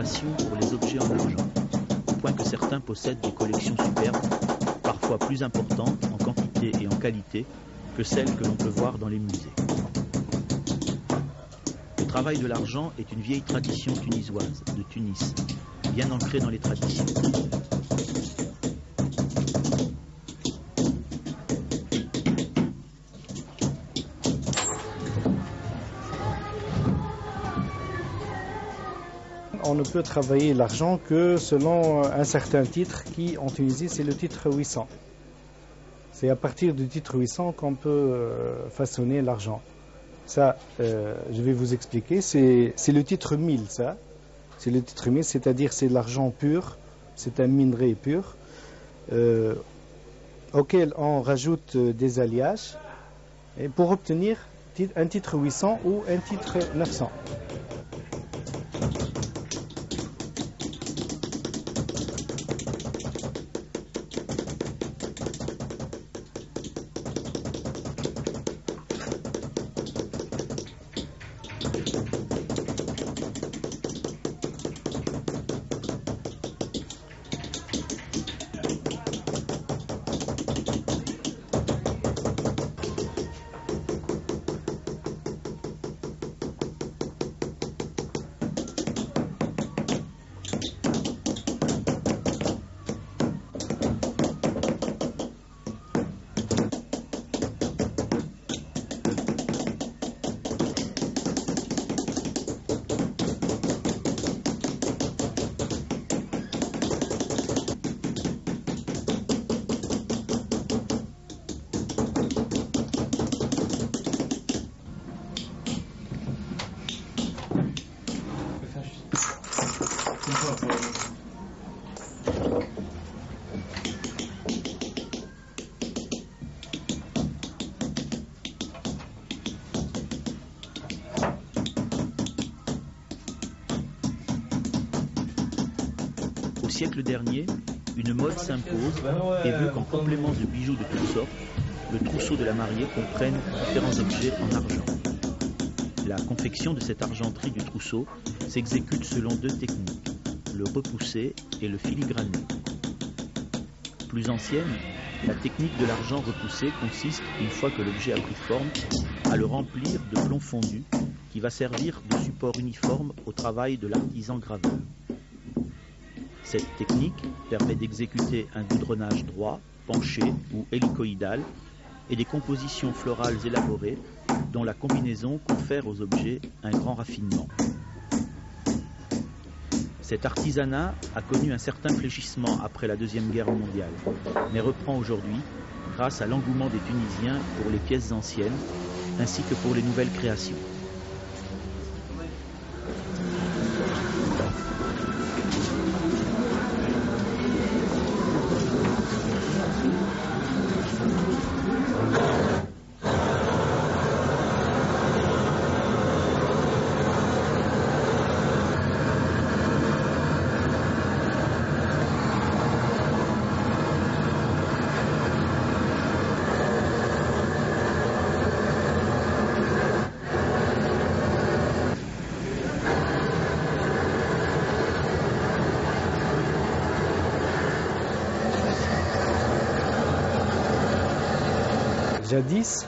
passion pour les objets en argent, au point que certains possèdent des collections superbes, parfois plus importantes en quantité et en qualité que celles que l'on peut voir dans les musées. Le travail de l'argent est une vieille tradition tunisoise, de Tunis, bien ancrée dans les traditions. On ne peut travailler l'argent que selon un certain titre qui, en Tunisie, c'est le titre 800. C'est à partir du titre 800 qu'on peut façonner l'argent. Ça, je vais vous expliquer. C'est le titre 1000, ça. C'est le titre 1000, c'est-à-dire c'est de l'argent pur, c'est un minerai pur, auquel on rajoute des alliages et pour obtenir un titre 800 ou un titre 900. Au siècle dernier, une mode s'impose et veut qu'en complément de bijoux de toutes sortes, le trousseau de la mariée comprenne différents objets en argent. La confection de cette argenterie du trousseau s'exécute selon deux techniques, le repoussé et le filigrané. Plus ancienne, la technique de l'argent repoussé consiste, une fois que l'objet a pris forme, à le remplir de plomb fondu qui va servir de support uniforme au travail de l'artisan graveur. Cette technique permet d'exécuter un goudronnage droit, penché ou hélicoïdal et des compositions florales élaborées dont la combinaison confère aux objets un grand raffinement. Cet artisanat a connu un certain fléchissement après la Deuxième Guerre mondiale, mais reprend aujourd'hui grâce à l'engouement des Tunisiens pour les pièces anciennes ainsi que pour les nouvelles créations. Jadis,